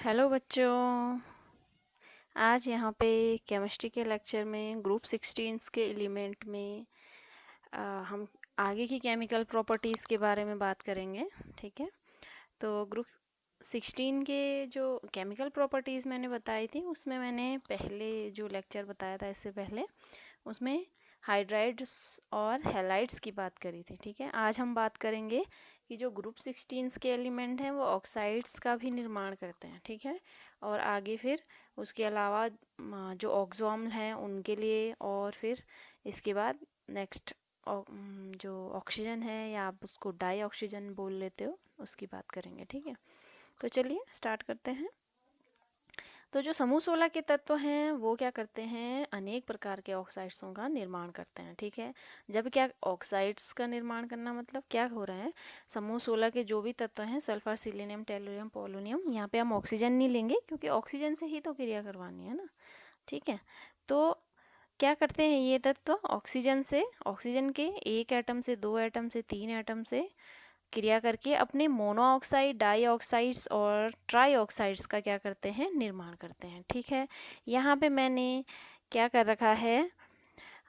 Hello बच्चों। आज यहाँ पे केमिस्ट्री के लेक्चर में ग्रुप 16 के एलिमेंट में हम आगे की केमिकल प्रॉपर्टीज़ के बारे में बात करेंगे। ठीक है, तो ग्रुप 16 के जो केमिकल प्रॉपर्टीज़ मैंने बताई थी उसमें मैंने पहले जो लेक्चर बताया था इससे पहले उसमें हाइड्राइड्स और हैलाइड्स की बात करी थी। ठीक है, आज हम बात करेंगे कि जो ग्रुप 16 के एलिमेंट हैं वो ऑक्साइड्स का भी निर्माण करते हैं। ठीक है, और आगे फिर उसके अलावा जो ऑक्सो हैं उनके लिए, और फिर इसके बाद नेक्स्ट जो ऑक्सीजन है या आप उसको डाई ऑक्सीजन बोल लेते हो उसकी बात करेंगे। ठीक है, तो चलिए स्टार्ट करते हैं। तो जो समूह 16 के तत्व हैं वो क्या करते हैं, अनेक प्रकार के ऑक्साइड्सों का निर्माण करते हैं। ठीक है, जब क्या ऑक्साइड्स का निर्माण करना मतलब क्या हो रहा है, समूह 16 के जो भी तत्व हैं सल्फर, सिलीनियम, टेलुरियम, पोलोनियम, यहाँ पे हम ऑक्सीजन नहीं लेंगे क्योंकि ऑक्सीजन से ही तो क्रिया करवानी है ना। ठीक है, तो क्या करते हैं ये तत्व, ऑक्सीजन से, ऑक्सीजन के एक एटम से, दो एटम से, तीन एटम से क्रिया करके अपने मोनोऑक्साइड, डाइऑक्साइड्स और ट्राइऑक्साइड्स का क्या करते हैं, निर्माण करते हैं। ठीक है, यहाँ पे मैंने क्या कर रखा है,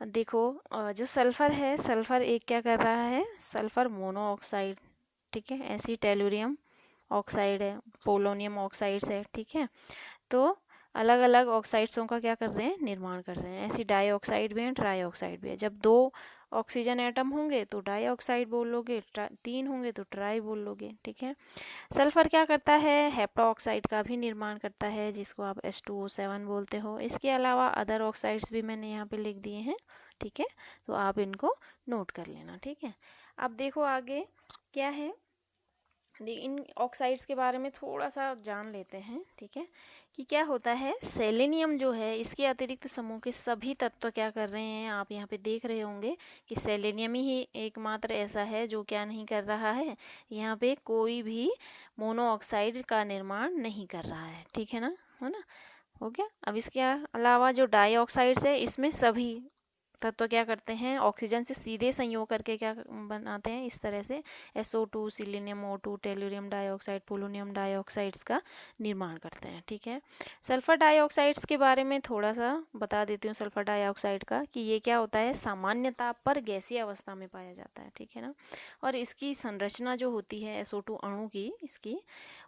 देखो जो सल्फर है, सल्फर एक क्या कर रहा है, सल्फर मोनोऑक्साइड। ठीक है, ऐसी टेलुरियम ऑक्साइड है, पोलोनियम ऑक्साइड्स है। ठीक है, तो अलग अलग ऑक्साइड्सों का क्या कर रहे हैं, निर्माण कर रहे हैं। ऐसी डाई ऑक्साइड भी है, ट्राई ऑक्साइड भी है। जब दो ऑक्सीजन एटम होंगे तो डाई ऑक्साइड बोल लोगे, तीन होंगे तो ट्राई बोल लोगे। ठीक है, सल्फर क्या करता है, हेप्टा ऑक्साइड का भी निर्माण करता है जिसको आप H2O7 बोलते हो। इसके अलावा अदर ऑक्साइड्स भी मैंने यहाँ पे लिख दिए हैं। ठीक है, तो आप इनको नोट कर लेना। ठीक है, अब देखो आगे क्या है, इन ऑक्साइड्स के बारे में थोड़ा सा जान लेते हैं। ठीक है, कि क्या होता है, सेलेनियम जो है इसके अतिरिक्त समूह के सभी तत्व क्या कर रहे हैं, आप यहाँ पे देख रहे होंगे कि सेलेनियम ही एकमात्र ऐसा है जो क्या नहीं कर रहा है, यहाँ पे कोई भी मोनोऑक्साइड का निर्माण नहीं कर रहा है। ठीक है ना, हो गया। अब इसके अलावा जो डाइऑक्साइड्स है इसमें सभी तत्व क्या करते हैं, ऑक्सीजन से सीधे संयोग करके क्या बनाते हैं, इस तरह से SO2, selenium O2, tellurium dioxide, polonium dioxides का निर्माण करते हैं। ठीक है, सल्फर डाइऑक्साइड्स के बारे में थोड़ा सा बता देती हूँ। सल्फर डाइऑक्साइड का कि ये क्या होता है, सामान्य ताप पर गैसीय अवस्था में पाया जाता है। ठीक है ना, और इसकी संरचना जो होती है SO2 अणु की, इसकी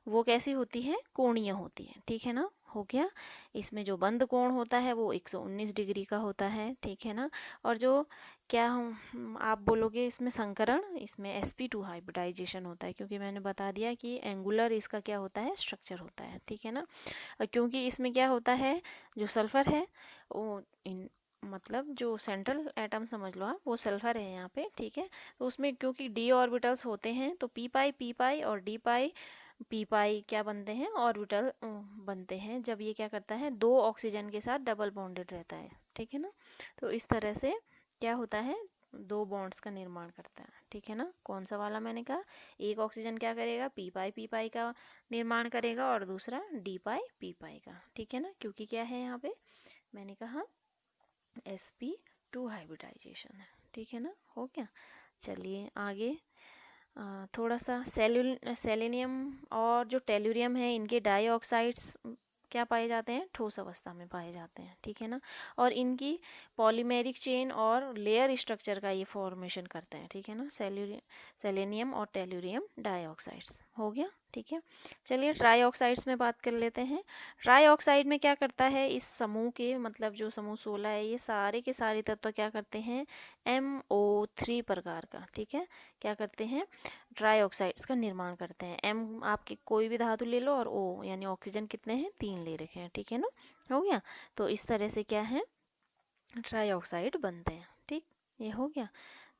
वो कैसी होती है, कोणीय होती है। ठीक है ना, हो गया। इसमें जो बंद कोण होता है वो 119 डिग्री का होता है। ठीक है ना, और जो क्या हम आप बोलोगे इसमें संकरण, इसमें sp2 हाइब्रिडाइजेशन होता है क्योंकि मैंने बता दिया कि एंगुलर इसका क्या होता है, स्ट्रक्चर होता है। ठीक है ना, और क्योंकि इसमें क्या होता है, जो सल्फर है वो मतलब जो सेंट्रल एटम समझ लो आप, वो सल्फर है यहाँ पे। ठीक है, तो उसमें क्योंकि d ऑर्बिटल्स होते हैं तो p पाई और d पाई पी पाई क्या बनते हैं, ऑर्बिटल बनते हैं जब ये क्या करता है, दो ऑक्सीजन के साथ डबल बॉन्डेड रहता है। ठीक है ना, तो इस तरह से क्या होता है, दो बॉन्ड्स का निर्माण करता है। ठीक है ना, कौन सा वाला मैंने कहा, एक ऑक्सीजन क्या करेगा, पी पाई का निर्माण करेगा और दूसरा डी पाई पी पाई का। ठीक है ना, क्योंकि क्या है यहाँ पे मैंने कहा sp2 हाइब्रिडाइजेशन है। ठीक है ना, हो गया। चलिए आगे थोड़ा सा सेलेनियम और जो टेलुरियम है इनके डाइऑक्साइड्स क्या पाए जाते हैं, ठोस अवस्था में पाए जाते हैं। ठीक है ना, और इनकी पॉलीमेरिक चेन और लेयर स्ट्रक्चर का ये फॉर्मेशन करते हैं। ठीक है ना, सेलेनियम और टेलुरियम डाइऑक्साइड्स, हो गया। ठीक है, चलिए ट्राइऑक्साइड्स में बात कर लेते हैं। ट्राइऑक्साइड में क्या करता है, इस समूह के मतलब जो समूह 16 है ये सारे के सारे तत्व क्या करते हैं, MO3 प्रकार का, ठीक है, क्या करते हैं, ट्राइऑक्साइड्स का निर्माण करते हैं। M आपके कोई भी धातु ले लो और O यानी ऑक्सीजन कितने हैं, 3 ले रखे हैं। ठीक है ना, हो गया। तो इस तरह से क्या है, ट्राइऑक्साइड बनते हैं। ठीक, ये हो गया।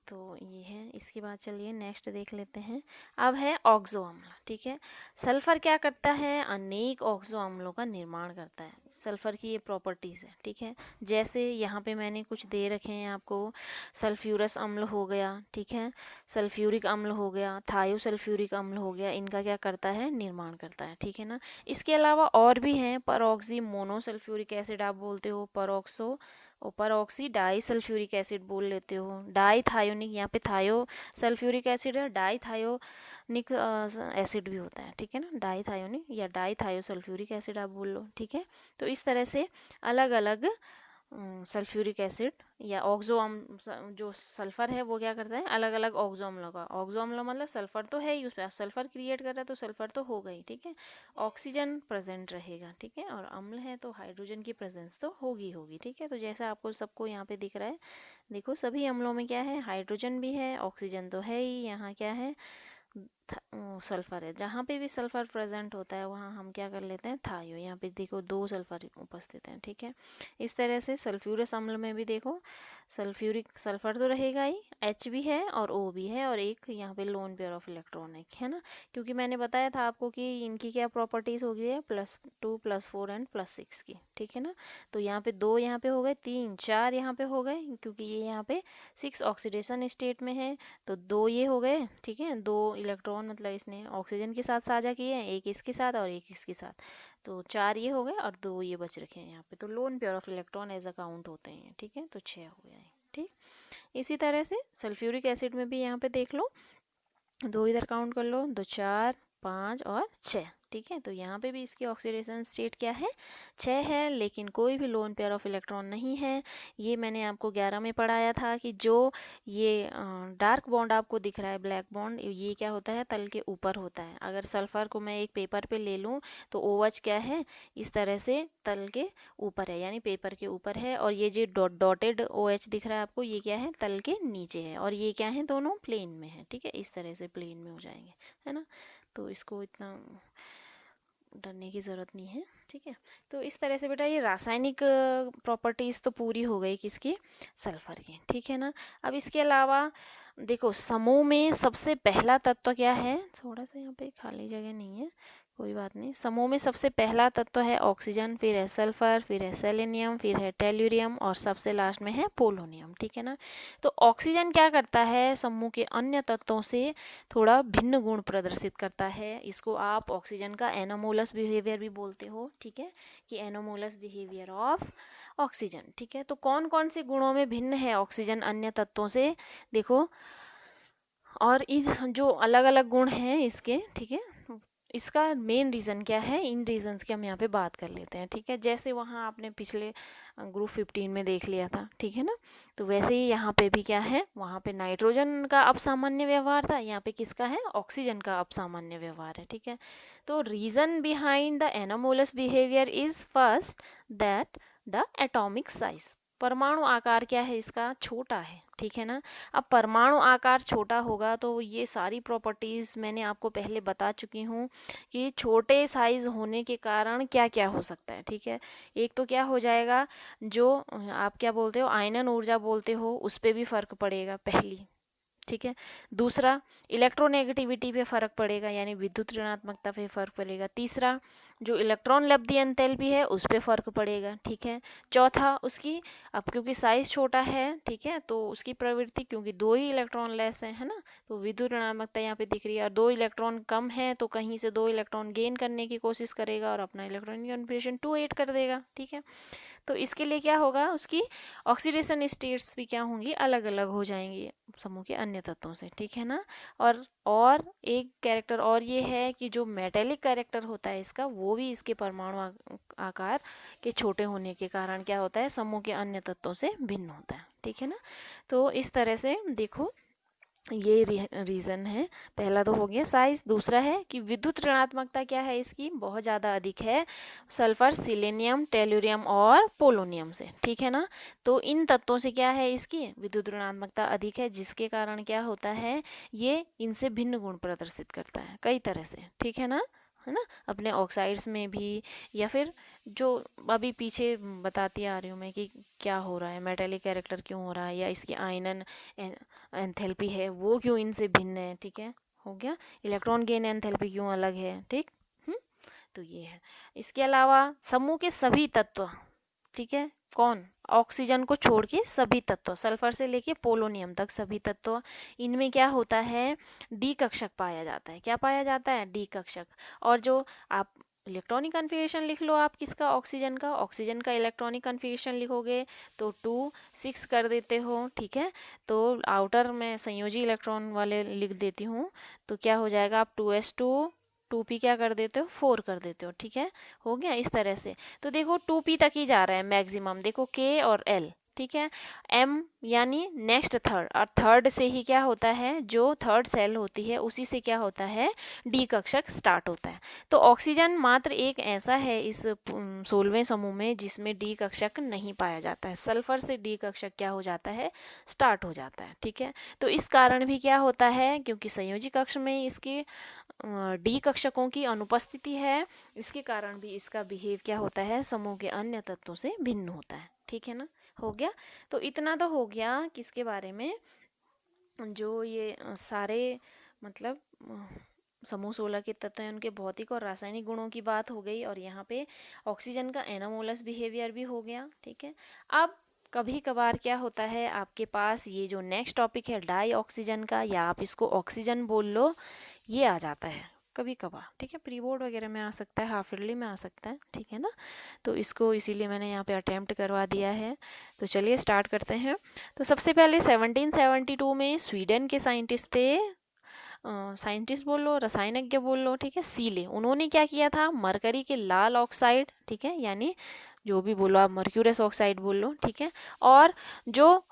तो ये है, इसके बाद चलिए नेक्स्ट देख लेते हैं। अब है ऑक्सो अम्ल। ठीक है, सल्फर क्या करता है, अनेक ऑक्सो अम्लों का निर्माण करता है। सल्फर की ये प्रॉपर्टीज़ है। ठीक है, जैसे यहाँ पे मैंने कुछ दे रखे हैं आपको, सल्फ्यूरस अम्ल हो गया, ठीक है, सल्फ्यूरिक अम्ल हो गया, थायोसल्फ्यूरिक अम्ल हो गया, इनका क्या करता है, निर्माण करता है। ठीक है ना, इसके अलावा और भी हैं, परऑक्सी मोनोसल्फ्यूरिक एसिड आप बोलते हो, peroxo peroxy di sulphuric acid बोल लेते हो, डाई थायोनिक, यहाँ पे थायो सल्फ्यूरिक एसिड है, डाई थायो थायोनिक एसिड भी होता है, ठीक है ना, डाईथायोनिक या डाईथायोसल्फ्यूरिक एसिड आप बोल लो, ठीक है। तो इस तरह से अलग अलग सल्फ्यूरिक एसिड या ऑक्सो अम्ल, जो सल्फर है वो क्या करता है, अलग अलग ऑक्सो अम्लों का, ऑक्सो अम्ल मतलब सल्फर तो है ही उस पर, सल्फर क्रिएट कर रहा है तो सल्फर तो होगा ही, ठीक है, ऑक्सीजन प्रेजेंट रहेगा, ठीक है, और अम्ल है तो हाइड्रोजन की प्रेजेंस तो होगी होगी, ठीक है। तो जैसा आपको सबको यहाँ पे दिख रहा है, देखो सभी अम्लों में क्या है, हाइड्रोजन भी है, ऑक्सीजन तो है ही, यहाँ क्या है, सल्फर है। जहाँ पे भी सल्फर प्रेजेंट होता है वहाँ हम क्या कर लेते हैं, थायो, यहाँ पे देखो 2 सल्फर उपस्थित हैं, ठीक है। इस तरह से सल्फ्यूरस अम्ल में भी देखो सल्फ्यूरिक सल्फर तो रहेगा ही, H भी है और O भी है, और एक यहाँ पे लोन पेयर ऑफ इलेक्ट्रॉन है ना, क्योंकि मैंने बताया था आपको कि इनकी क्या प्रॉपर्टीज हो गई है, +2 +4 एंड +6 की, ठीक है ना। तो यहाँ पे 2 यहाँ पे हो गए, 3 4 यहाँ पे हो गए, क्योंकि ये यहाँ पे 6 ऑक्सीडेशन स्टेट में है, तो 2 ये हो गए, ठीक है, 2 इलेक्ट्रॉन मतलब इसने ऑक्सीजन के साथ साझा किए हैं, एक इसके साथ और एक इसके साथ, तो 4 ये हो गए और 2 ये बच रखे हैं यहाँ पे, तो lone pair of electron as a count होते हैं, ठीक है, तो 6 हो गया है, ठीक। इसी तरह से सल्फ्यूरिक एसिड में भी यहाँ पे देख लो, 2 इधर काउंट कर लो, 2 4 5 और 6, ठीक है। तो यहाँ पे भी इसकी ऑक्सीडेशन स्टेट क्या है, 6 है, लेकिन कोई भी लोन पेयर ऑफ इलेक्ट्रॉन नहीं है। ये मैंने आपको 11 में पढ़ाया था कि जो ये डार्क बॉन्ड आपको दिख रहा है, ब्लैक बॉन्ड, ये क्या होता है, तल के ऊपर होता है। अगर सल्फर को मैं एक पेपर पे ले लूँ तो OH क्या है, इस तरह से तल के ऊपर है, यानी पेपर के ऊपर है, और ये जो डॉटेड OH दिख रहा है आपको, ये क्या है, तल के नीचे है, और ये क्या है, दोनों प्लेन में है, ठीक है, इस तरह से प्लेन में हो जाएंगे, है ना। तो इसको इतना डरने की ज़रूरत नहीं है, ठीक है। तो इस तरह से बेटा ये रासायनिक प्रॉपर्टीज़ तो पूरी हो गई किसकी, सल्फर की, ठीक है ना। अब इसके अलावा देखो समूह में सबसे पहला तत्व क्या है, थोड़ा सा यहाँ पे खाली जगह नहीं है, कोई बात नहीं। समूह में सबसे पहला तत्व है ऑक्सीजन, फिर है सल्फर, फिर है सेलेनियम, फिर है टेल्यूरियम, और सबसे लास्ट में है पोलोनियम, ठीक है ना। तो ऑक्सीजन क्या करता है, समूह के अन्य तत्वों से थोड़ा भिन्न गुण प्रदर्शित करता है। इसको आप ऑक्सीजन का एनोमोलस बिहेवियर भी बोलते हो, ठीक है, कि एनोमोलस बिहेवियर ऑफ ऑक्सीजन, ठीक है। तो कौन कौन से गुणों में भिन्न है ऑक्सीजन अन्य तत्वों से, देखो, और इस जो अलग अलग गुण हैं इसके, ठीक है, इसका मेन रीज़न क्या है, इन रीजंस की हम यहाँ पे बात कर लेते हैं, ठीक है। जैसे वहाँ आपने पिछले ग्रुप 15 में देख लिया था, ठीक है ना, तो वैसे ही यहाँ पे भी क्या है, वहाँ पे नाइट्रोजन का अपसामान्य व्यवहार था, यहाँ पे किसका है, ऑक्सीजन का अपसामान्य व्यवहार है, ठीक है। तो reason behind the anomalous behaviour is first that the atomic size, परमाणु आकार क्या है इसका, छोटा है, ठीक है ना। अब परमाणु आकार छोटा होगा तो ये सारी प्रॉपर्टीज़ मैंने आपको पहले बता चुकी हूँ कि छोटे साइज होने के कारण क्या क्या हो सकता है, ठीक है। एक तो क्या हो जाएगा, जो आप क्या बोलते हो, आयनन ऊर्जा बोलते हो, उस पर भी फर्क पड़ेगा पहली, ठीक है। दूसरा, इलेक्ट्रोनेगेटिविटी पे फर्क पड़ेगा, यानी विद्युत ऋणात्मकता पे फर्क पड़ेगा। तीसरा, जो इलेक्ट्रॉन लब्धि एंथैल्पी है उस पे फर्क पड़ेगा, ठीक है। चौथा, उसकी, अब क्योंकि साइज छोटा है, ठीक है, तो उसकी प्रवृत्ति, क्योंकि 2 ही इलेक्ट्रॉन लेस है ना, तो विद्युत ऋणात्मकता यहाँ पे दिख रही है, और 2 इलेक्ट्रॉन कम है तो कहीं से 2 इलेक्ट्रॉन गेन करने की कोशिश करेगा और अपना इलेक्ट्रॉनिक कन्फिग्रेशन 2 8 कर देगा, ठीक है। तो इसके लिए क्या होगा, उसकी ऑक्सीडेशन स्टेट्स भी क्या होंगी, अलग अलग हो जाएंगी समूह के अन्य तत्वों से, ठीक है ना। और एक कैरेक्टर और ये है कि जो मेटेलिक कैरेक्टर होता है इसका, वो भी इसके परमाणु आकार के छोटे होने के कारण क्या होता है, समूह के अन्य तत्वों से भिन्न होता है, ठीक है ना। तो इस तरह से देखो ये रीज़न है, पहला तो हो गया साइज। दूसरा है कि विद्युत ऋणात्मकता क्या है इसकी, बहुत ज़्यादा अधिक है सल्फर, सिलेनियम, टेल्यूरियम और पोलोनियम से, ठीक है ना। तो इन तत्वों से क्या है, इसकी विद्युत ऋणात्मकता अधिक है, जिसके कारण क्या होता है, ये इनसे भिन्न गुण प्रदर्शित करता है कई तरह से, ठीक है ना, है ना, अपने ऑक्साइड्स में भी, या फिर जो अभी पीछे बताती आ रही हूँ मैं कि क्या हो रहा है, मेटेलिक कैरेक्टर क्यों हो रहा है, या इसकी आयनन एंथैल्पी है वो क्यों इनसे भिन्न है, ठीक है, हो गया। इलेक्ट्रॉन गेन एंथैल्पी क्यों अलग है, ठीक। तो ये है। इसके अलावा समूह के सभी तत्व, ठीक है, कौन, ऑक्सीजन को छोड़ के सभी तत्व, सल्फर से लेके पोलोनियम तक सभी तत्व, इनमें क्या होता है, डी कक्षक पाया जाता है, क्या पाया जाता है, डी कक्षक। और जो आप इलेक्ट्रॉनिक कन्फिग्रेशन लिख लो आप किसका, ऑक्सीजन का। ऑक्सीजन का इलेक्ट्रॉनिक कन्फिग्रेशन लिखोगे तो 2 6 कर देते हो, ठीक है। तो आउटर में संयोजी इलेक्ट्रॉन वाले लिख देती हूँ, तो क्या हो जाएगा, आप 2s2 2p क्या कर देते हो, 4 कर देते हो, ठीक है। हो गया इस तरह से। तो देखो 2p तक ही जा रहा है मैक्सिमम, देखो k और l, ठीक है। m यानी नेक्स्ट थर्ड, और थर्ड से ही क्या होता है, जो थर्ड सेल होती है उसी से क्या होता है, डी कक्षक स्टार्ट होता है। तो ऑक्सीजन मात्र एक ऐसा है इस 16वें समूह में जिसमें डी कक्षक नहीं पाया जाता है। सल्फर से डी कक्षक क्या हो जाता है, स्टार्ट हो जाता है, ठीक है। तो इस कारण भी क्या होता है, क्योंकि संयोजी कक्ष में इसके डी कक्षकों की अनुपस्थिति है, इसके कारण भी इसका बिहेव क्या होता है, समूह के अन्य तत्वों से भिन्न होता है, ठीक है ना। हो गया। तो इतना तो हो गया किसके बारे में, जो ये सारे मतलब समूह 16 के तत्व हैं उनके भौतिक और रासायनिक गुणों की बात हो गई, और यहाँ पे ऑक्सीजन का एनामोलस बिहेवियर भी हो गया, ठीक है। अब कभी कभार क्या होता है आपके पास, ये जो नेक्स्ट टॉपिक है डाई ऑक्सीजन का, या आप इसको ऑक्सीजन बोल लो, ये आ जाता है कभी कभार, ठीक है। प्री बोर्ड वगैरह में आ सकता है, हाफ ईयरली में आ सकता है, ठीक है ना। तो इसको इसीलिए मैंने यहाँ पे अटेम्प्ट करवा दिया है। तो चलिए स्टार्ट करते हैं। तो सबसे पहले 1772 में स्वीडन के साइंटिस्ट थे, साइंटिस्ट बोल लो, रसायनज्ञ बोल लो, ठीक है, सीले। उन्होंने क्या किया था, मरकरी के लाल ऑक्साइड, ठीक है, यानी जो भी बोलो आप, मर्क्यूरस ऑक्साइड बोल लो, ठीक है, और जो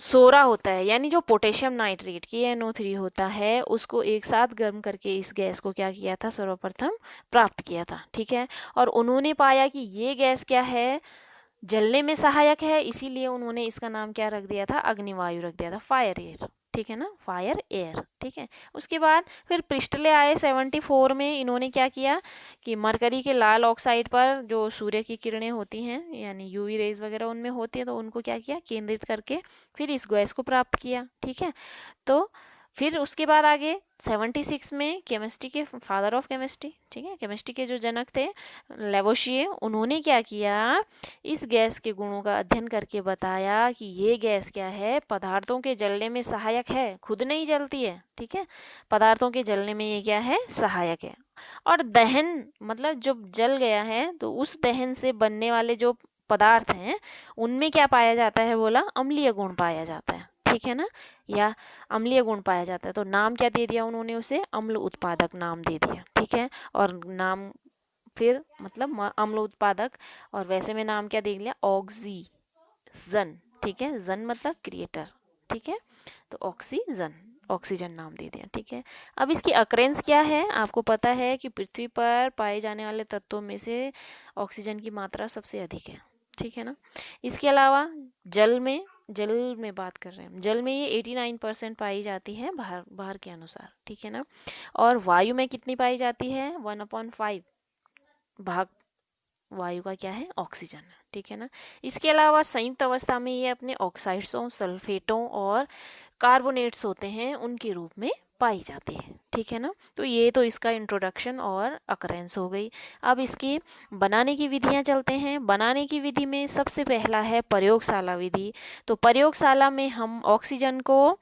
सोरा होता है यानी जो पोटेशियम नाइट्रेट KNO3 होता है, उसको एक साथ गर्म करके इस गैस को क्या किया था, सर्वप्रथम प्राप्त किया था, ठीक है। और उन्होंने पाया कि ये गैस क्या है, जलने में सहायक है, इसीलिए उन्होंने इसका नाम क्या रख दिया था, अग्निवायु रख दिया था, फायर एयर, ठीक है ना, फायर एयर, ठीक है। उसके बाद फिर प्रिस्टले आए 74 में। इन्होंने क्या किया कि मरकरी के लाल ऑक्साइड पर जो सूर्य की किरणें होती हैं यानी यूवी रेज वगैरह उनमें होती है, तो उनको क्या किया, केंद्रित करके फिर इस गैस को प्राप्त किया, ठीक है। तो फिर उसके बाद आगे 76 में केमिस्ट्री के फादर ऑफ केमिस्ट्री, ठीक है, केमिस्ट्री के जो जनक थे लेवोशिए, उन्होंने क्या किया, इस गैस के गुणों का अध्ययन करके बताया कि ये गैस क्या है, पदार्थों के जलने में सहायक है, खुद नहीं जलती है, ठीक है, पदार्थों के जलने में ये क्या है, सहायक है। और दहन मतलब जब जल गया है तो उस दहन से बनने वाले जो पदार्थ हैं उनमें क्या पाया जाता है, बोला अम्लीय गुण पाया जाता है, ठीक है ना, या अम्लीय गुण पाया जाता है। तो नाम क्या दे दिया उन्होंने, उसे अम्ल उत्पादक नाम दे दिया, ठीक है। और नाम फिर मतलब अम्ल उत्पादक, और वैसे में नाम क्या दे लिया, ऑक्सीजन, ठीक है, जन मतलब क्रिएटर, ठीक है। तो ऑक्सीजन, ऑक्सीजन नाम दे दिया, ठीक है। अब इसकी अक्रेंस क्या है, आपको पता है कि पृथ्वी पर पाए जाने वाले तत्वों में से ऑक्सीजन की मात्रा सबसे अधिक है, ठीक है ना। इसके अलावा जल में बात कर रहे हैं, जल में ये 89% पाई जाती है बाहर बाहर के अनुसार, ठीक है ना। और वायु में कितनी पाई जाती है, 1/5 भाग वायु का क्या है, ऑक्सीजन है, ठीक है ना। इसके अलावा संयुक्त अवस्था में ये अपने ऑक्साइड्सों, सल्फेटों और कार्बोनेट्स होते हैं उनके रूप में पाई जाती है, ठीक है ना। तो ये तो इसका इंट्रोडक्शन और अकरेंस हो गई। अब इसकी बनाने की विधियां चलते हैं। बनाने की विधि में सबसे पहला है प्रयोगशाला विधि। तो प्रयोगशाला में हम ऑक्सीजन को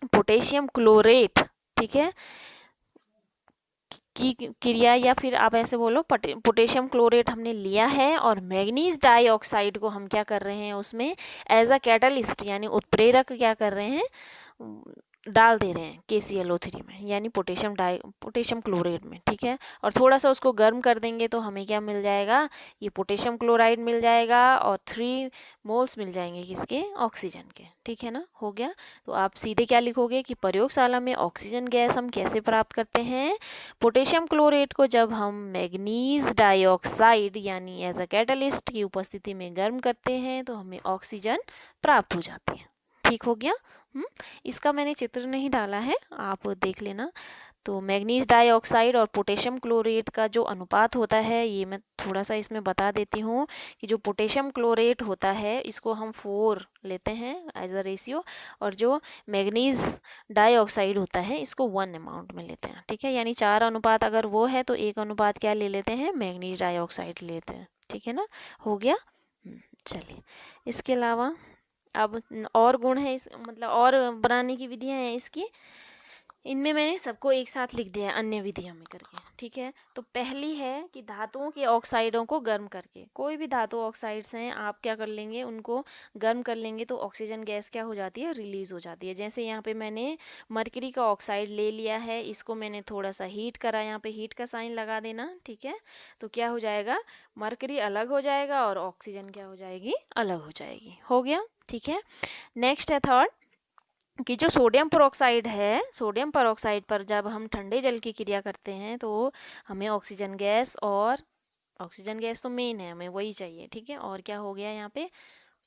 पोटेशियम क्लोरेट, ठीक है, की क्रिया, या फिर आप ऐसे बोलो पोटेशियम क्लोरेट हमने लिया है, और मैग्नीज डाइऑक्साइड को हम क्या कर रहे हैं उसमें एज अ कैटलिस्ट यानी उत्प्रेरक क्या कर रहे हैं, डाल दे रहे हैं KClO3 में यानी पोटेशियम क्लोराइड में, ठीक है। और थोड़ा सा उसको गर्म कर देंगे तो हमें क्या मिल जाएगा, ये पोटेशियम क्लोराइड मिल जाएगा, और 3 मोल्स मिल जाएंगे किसके, ऑक्सीजन के, ठीक है ना। हो गया। तो आप सीधे क्या लिखोगे कि प्रयोगशाला में ऑक्सीजन गैस हम कैसे प्राप्त करते हैं, पोटेशियम क्लोरेट को जब हम मैग्नीज डाइऑक्साइड यानी एज अ कैटलिस्ट की उपस्थिति में गर्म करते हैं तो हमें ऑक्सीजन प्राप्त हो जाती है, ठीक हो गया। इसका मैंने चित्र नहीं डाला है, आप देख लेना। तो मैग्नीज डाइऑक्साइड और पोटेशियम क्लोरेट का जो अनुपात होता है ये मैं थोड़ा सा इसमें बता देती हूँ कि जो पोटेशियम क्लोरेट होता है इसको हम 4 लेते हैं एज अ रेशियो, और जो मैग्नीज डाइऑक्साइड होता है इसको 1 अमाउंट में लेते हैं, ठीक है। यानी 4 अनुपात अगर वो है तो 1 अनुपात क्या ले लेते हैं, मैग्नीज डाइऑक्साइड लेते हैं, ठीक है ना। हो गया। चलिए इसके अलावा अब और गुण है इस मतलब और बनाने की विधियां हैं इसकी। इनमें मैंने सबको एक साथ लिख दिया है अन्य विधियों में करके, ठीक है। तो पहली है कि धातुओं के ऑक्साइडों को गर्म करके, कोई भी धातु ऑक्साइड्स हैं आप क्या कर लेंगे, उनको गर्म कर लेंगे तो ऑक्सीजन गैस क्या हो जाती है, रिलीज हो जाती है। जैसे यहाँ पे मैंने मरकरी का ऑक्साइड ले लिया है, इसको मैंने थोड़ा सा हीट करा, यहाँ पे हीट का साइन लगा देना, ठीक है। तो क्या हो जाएगा, मरकरी अलग हो जाएगा और ऑक्सीजन क्या हो जाएगी, अलग हो जाएगी, हो गया, ठीक है। नेक्स्ट है थर्ड कि जो सोडियम पेरोक्साइड है, सोडियम पेरोक्साइड पर जब हम ठंडे जल की क्रिया करते हैं तो हमें ऑक्सीजन गैस, और ऑक्सीजन गैस तो मेन है, हमें वही चाहिए, ठीक है। और क्या हो गया यहाँ पे,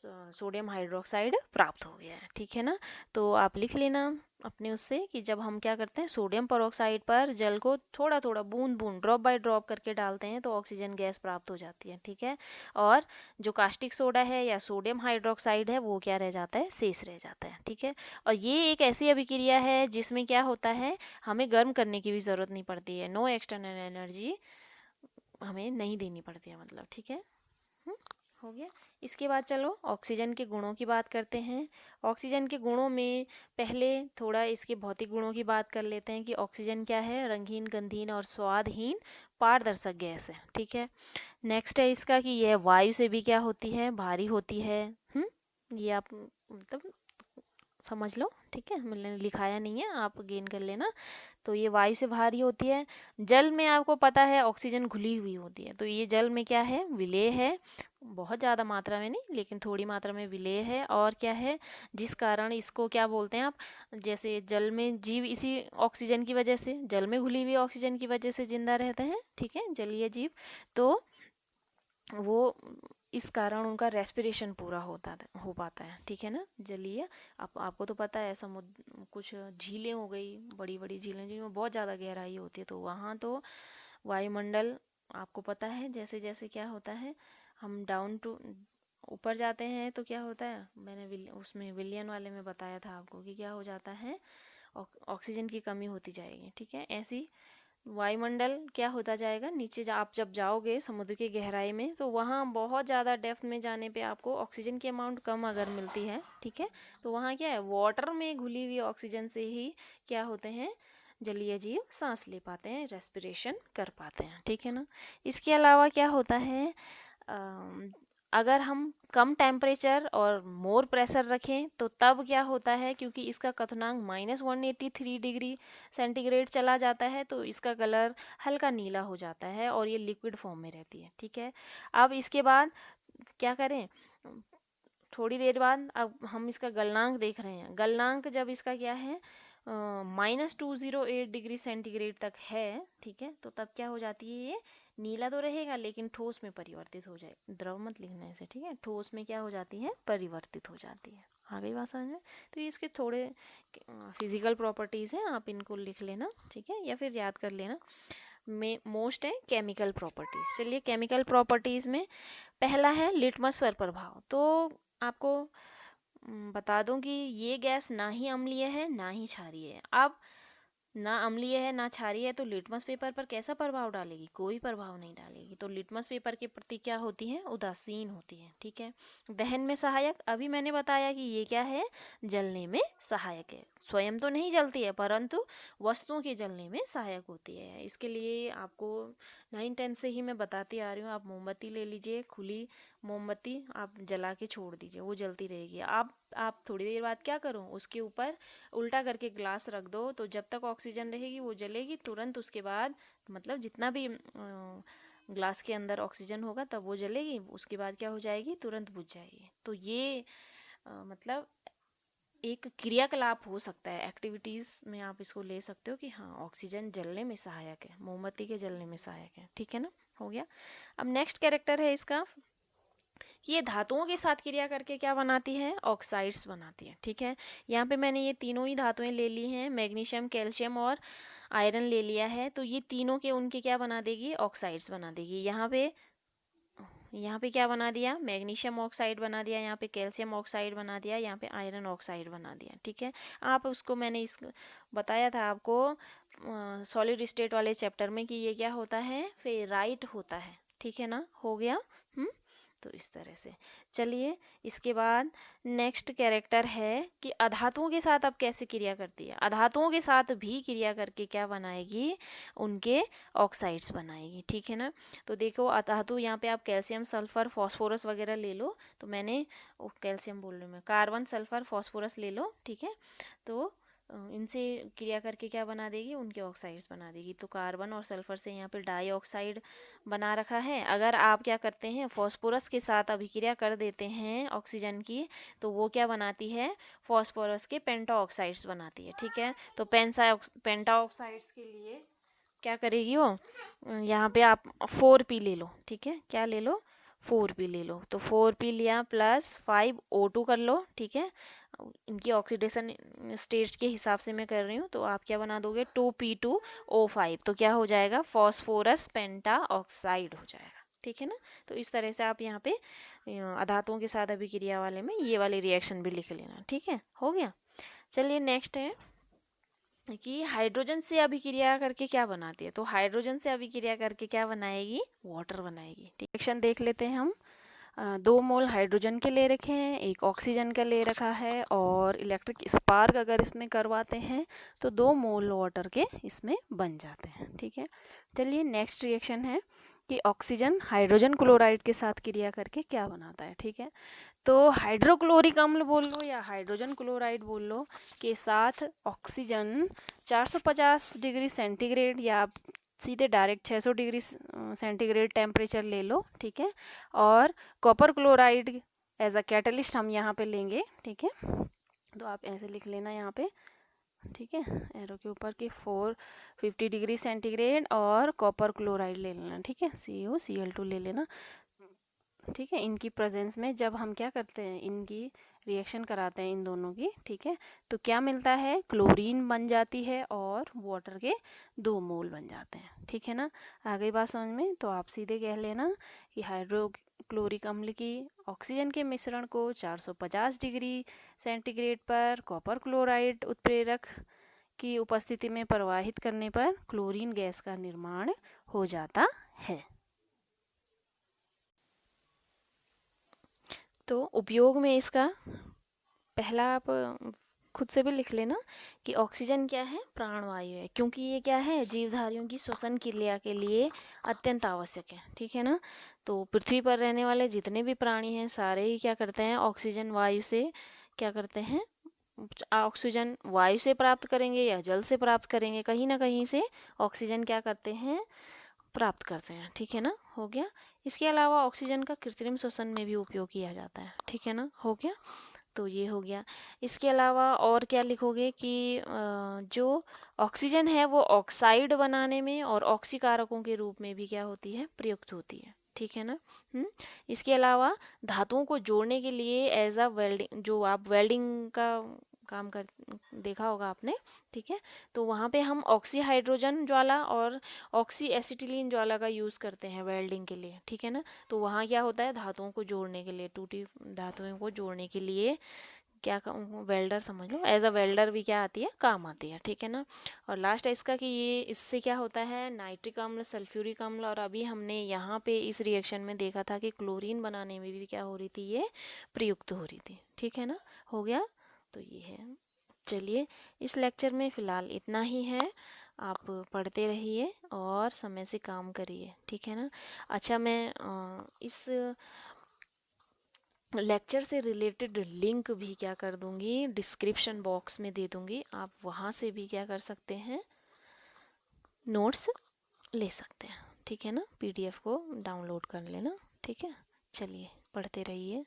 सोडियम हाइड्रोक्साइड प्राप्त हो गया है, ठीक है ना। तो आप लिख लेना अपने उससे कि जब हम क्या करते हैं, सोडियम पेरोक्साइड पर जल को थोड़ा थोड़ा बूंद बूंद ड्रॉप बाय ड्रॉप करके डालते हैं तो ऑक्सीजन गैस प्राप्त हो जाती है, ठीक है। और जो कास्टिक सोडा है या सोडियम हाइड्रोक्साइड है वो क्या रह जाता है, शेष रह जाता है, ठीक है। और ये एक ऐसी अभिक्रिया है जिसमें क्या होता है, हमें गर्म करने की भी ज़रूरत नहीं पड़ती है, नो एक्सटर्नल एनर्जी हमें नहीं देनी पड़ती है, मतलब, ठीक है। हो गया। इसके बाद चलो ऑक्सीजन के गुणों की बात करते हैं। ऑक्सीजन के गुणों में पहले थोड़ा इसके भौतिक गुणों की बात कर लेते हैं कि ऑक्सीजन क्या है, रंगहीन, गंधहीन और स्वादहीन पारदर्शक गैस है, ठीक है। नेक्स्ट है इसका कि यह वायु से भी क्या होती है, भारी होती है। ये आप मतलब समझ लो, ठीक है, मैंने लिखाया नहीं है, आप गेन कर लेना। तो ये वायु से भारी होती है। जल में आपको पता है ऑक्सीजन घुली हुई होती है, तो ये जल में क्या है, विलेय है, बहुत ज़्यादा मात्रा में नहीं लेकिन थोड़ी मात्रा में विलेय है। और क्या है, जिस कारण इसको क्या बोलते हैं आप, जैसे जल में जीव इसी ऑक्सीजन की वजह से, जल में घुली हुई ऑक्सीजन की वजह से जिंदा रहते हैं, ठीक है, जलीय जीव। तो वो इस कारण उनका रेस्पिरेशन पूरा हो पाता है, ठीक है ना, जलीय। आपको तो पता है समुद्र, कुछ झीलें हो गई, बड़ी बड़ी झीलें जिनमें बहुत ज़्यादा गहराई होती है, तो वहाँ तो वायुमंडल, आपको पता है जैसे जैसे क्या होता है, हम डाउन टू ऊपर जाते हैं तो क्या होता है, मैंने उसमें विलियन वाले में बताया था आपको कि क्या हो जाता है, ऑक्सीजन की कमी होती जाएगी, ठीक है। ऐसी वायुमंडल क्या होता जाएगा, नीचे आप जब जाओगे समुद्र की गहराई में तो वहाँ बहुत ज़्यादा डेप्थ में जाने पे आपको ऑक्सीजन की अमाउंट कम अगर मिलती है, ठीक है, तो वहाँ क्या है, वाटर में घुली हुई ऑक्सीजन से ही क्या होते हैं, जलीय जीव सांस ले पाते हैं, रेस्पिरेशन कर पाते हैं, ठीक है ना। इसके अलावा क्या होता है, अगर हम कम टेम्परेचर और मोर प्रेशर रखें तो तब क्या होता है, क्योंकि इसका क्वथनांक -183 डिग्री सेंटीग्रेड चला जाता है तो इसका कलर हल्का नीला हो जाता है और ये लिक्विड फॉर्म में रहती है, ठीक है। अब इसके बाद क्या करें, थोड़ी देर बाद अब हम इसका गलनांक देख रहे हैं, गलनांक जब इसका क्या है, -208 डिग्री सेंटीग्रेड तक है, ठीक है, तो तब क्या हो जाती है, ये नीला तो रहेगा लेकिन ठोस में परिवर्तित हो जाए, द्रव मत लिखना ऐसे, ठीक है, ठोस में क्या हो जाती है, परिवर्तित हो जाती है। आ गई बात समझ में। तो ये इसके थोड़े फिजिकल प्रॉपर्टीज़ हैं, आप इनको लिख लेना, ठीक है, या फिर याद कर लेना। में मोस्ट है केमिकल प्रॉपर्टीज़। चलिए केमिकल प्रॉपर्टीज़ में पहला है लिटमस पर प्रभाव। तो आपको बता दूं कि ये गैस ना ही अम्लीय है ना ही क्षारीय है। अब ना अम्लीय है ना क्षारीय है तो लिटमस पेपर पर कैसा प्रभाव डालेगी, कोई प्रभाव नहीं डालेगी। तो लिटमस पेपर के प्रति क्या होती है, उदासीन होती है, ठीक है। दहन में सहायक, अभी मैंने बताया कि ये क्या है, जलने में सहायक है, स्वयं तो नहीं जलती है परंतु वस्तुओं के जलने में सहायक होती है। इसके लिए आपको 9-10 से ही मैं बताती आ रही हूँ, आप मोमबत्ती ले लीजिए, खुली मोमबत्ती आप जला के छोड़ दीजिए, वो जलती रहेगी। आप थोड़ी देर बाद क्या करो, उसके ऊपर उल्टा करके ग्लास रख दो, तो जब तक ऑक्सीजन रहेगी वो जलेगी, तुरंत उसके बाद मतलब जितना भी ग्लास के अंदर ऑक्सीजन होगा तब वो जलेगी, उसके बाद क्या हो जाएगी, तुरंत बुझ जाएगी। तो ये मतलब एक क्रियाकलाप हो सकता है, एक्टिविटीज़ में आप इसको ले सकते हो कि हाँ ऑक्सीजन जलने में सहायक है, मोमबत्ती के जलने में सहायक है, ठीक है ना, हो गया। अब नेक्स्ट कैरेक्टर है इसका कि ये धातुओं के साथ क्रिया करके क्या बनाती है, ऑक्साइड्स बनाती है, ठीक है। यहाँ पे मैंने ये तीनों ही धातुएं ले ली हैं, मैग्नीशियम, कैल्शियम और आयरन ले लिया है, तो ये तीनों के उनके क्या बना देगी, ऑक्साइड्स बना देगी। यहाँ पे क्या बना दिया, मैग्नीशियम ऑक्साइड बना दिया, यहाँ पे कैल्शियम ऑक्साइड बना दिया, यहाँ पे आयरन ऑक्साइड बना दिया, ठीक है। आप उसको मैंने इस बताया था आपको सॉलिड स्टेट वाले चैप्टर में कि ये क्या होता है, फेराइट होता है, ठीक है ना, हो गया। तो इस तरह से। चलिए, इसके बाद नेक्स्ट कैरेक्टर है कि अधातुओं के साथ अब कैसे क्रिया करती है। अधातुओं के साथ भी क्रिया करके क्या बनाएगी, उनके ऑक्साइड्स बनाएगी, ठीक है ना। तो देखो अधातु यहाँ पे आप कैल्शियम, सल्फर, फॉस्फोरस वगैरह ले लो। तो मैंने कैल्शियम बोल रही हूँ मैं, कार्बन, सल्फर, फॉस्फोरस ले लो, ठीक है। तो इनसे क्रिया करके क्या बना देगी, उनके ऑक्साइड्स बना देगी। तो कार्बन और सल्फर से यहाँ पे डाइऑक्साइड बना रखा है। अगर आप क्या करते हैं, फॉस्फोरस के साथ अभिक्रिया कर देते हैं ऑक्सीजन की, तो वो क्या बनाती है, फॉस्फोरस के पेंटा ऑक्साइड्स बनाती है, ठीक है। तो पेंटा ऑक्साइड्स के लिए क्या करेगी वो, यहाँ पे आप 4p ले लो, ठीक है। क्या ले लो, 4p ले लो। तो 4p लिया प्लस 5O2 कर लो, ठीक है। इनकी ऑक्सीडेशन स्टेट के हिसाब से मैं कर रही हूँ। तो आप क्या बना दोगे, 2p2O5। तो क्या हो जाएगा, फॉस्फोरस पेंटा ऑक्साइड हो जाएगा, ठीक है ना। तो इस तरह से आप यहाँ पे अधातुओं के साथ अभिक्रिया वाले में ये वाले रिएक्शन भी लिख लेना, ठीक है, हो गया। चलिए नेक्स्ट है कि हाइड्रोजन से अभिक्रिया करके क्या बनाती है। तो हाइड्रोजन से अभिक्रिया करके क्या बनाएगी, वाटर बनाएगी। रिएक्शन देख लेते हैं हम। 2 मोल हाइड्रोजन के ले रखे हैं, 1 ऑक्सीजन का ले रखा है, और इलेक्ट्रिक स्पार्क अगर इसमें करवाते हैं तो 2 मोल वाटर के इसमें बन जाते हैं, ठीक है। चलिए नेक्स्ट रिएक्शन है कि ऑक्सीजन हाइड्रोजन क्लोराइड के साथ क्रिया करके क्या बनाता है, ठीक है। तो हाइड्रोक्लोरिक अम्ल बोल लो या हाइड्रोजन क्लोराइड बोल लो के साथ ऑक्सीजन 450 डिग्री सेंटीग्रेड या आप सीधे डायरेक्ट 600 डिग्री सेंटीग्रेड टेम्परेचर ले लो, ठीक है। और copper chloride as a catalyst हम यहाँ पे लेंगे, ठीक है। तो आप ऐसे लिख लेना यहाँ पे, ठीक है, एरो के ऊपर कि 450 डिग्री सेंटीग्रेड और कॉपर क्लोराइड ले लेना, ठीक है, CuCl2 ले लेना, ठीक है। इनकी प्रेजेंस में जब हम क्या करते हैं, इनकी रिएक्शन कराते हैं इन दोनों की, ठीक है, तो क्या मिलता है, क्लोरीन बन जाती है और वाटर के 2 मोल बन जाते हैं, ठीक है ना। आ गई बात समझ में। तो आप सीधे कह लेना कि हाइड्रोक्लोरिक अम्ल की ऑक्सीजन के मिश्रण को 450 डिग्री सेंटीग्रेड पर कॉपर क्लोराइड उत्प्रेरक की उपस्थिति में प्रवाहित करने पर क्लोरीन गैस का निर्माण हो जाता है। तो उपयोग में इसका पहला आप खुद से भी लिख लेना कि ऑक्सीजन क्या है, प्राणवायु है, क्योंकि ये क्या है, जीवधारियों की श्वसन क्रिया के लिए अत्यंत आवश्यक है, ठीक है ना। तो पृथ्वी पर रहने वाले जितने भी प्राणी हैं सारे ही क्या करते हैं, ऑक्सीजन वायु से क्या करते हैं, ऑक्सीजन वायु से प्राप्त करेंगे या जल से प्राप्त करेंगे, कहीं ना कहीं से ऑक्सीजन क्या करते हैं, प्राप्त करते हैं, ठीक है ना, हो गया। इसके अलावा ऑक्सीजन का कृत्रिम श्वसन में भी उपयोग किया जाता है, ठीक है ना, हो गया। तो ये हो गया। इसके अलावा और क्या लिखोगे कि जो ऑक्सीजन है वो ऑक्साइड बनाने में और ऑक्सीकारकों के रूप में भी क्या होती है, प्रयुक्त होती है, ठीक है ना। इसके अलावा धातुओं को जोड़ने के लिए एज अ वेल्डिंग, जो आप वेल्डिंग का काम कर देखा होगा आपने, ठीक है। तो वहाँ पे हम ऑक्सी हाइड्रोजन ज्वाला और ऑक्सी एसिटिलीन ज्वाला का यूज़ करते हैं वेल्डिंग के लिए, ठीक है ना। तो वहाँ क्या होता है, धातुओं को जोड़ने के लिए, टूटी धातुओं को जोड़ने के लिए क्या वेल्डर समझ लो, एज अ वेल्डर भी क्या आती है, काम आती है, ठीक है ना। और लास्ट है इसका कि ये इससे क्या होता है, नाइट्रिक अम्ल, सल्फ्यूरिक अम्ल, और अभी हमने यहाँ पे इस रिएक्शन में देखा था कि क्लोरीन बनाने में भी क्या हो रही थी, ये प्रयुक्त हो रही थी, ठीक है ना, हो गया। तो ये है। चलिए इस लेक्चर में फ़िलहाल इतना ही है। आप पढ़ते रहिए और समय से काम करिए, ठीक है ना। अच्छा, मैं इस लेक्चर से रिलेटेड लिंक भी क्या कर दूंगी, डिस्क्रिप्शन बॉक्स में दे दूंगी, आप वहाँ से भी क्या कर सकते हैं, नोट्स ले सकते हैं, ठीक है ना। PDF को डाउनलोड कर लेना, ठीक है। चलिए पढ़ते रहिए।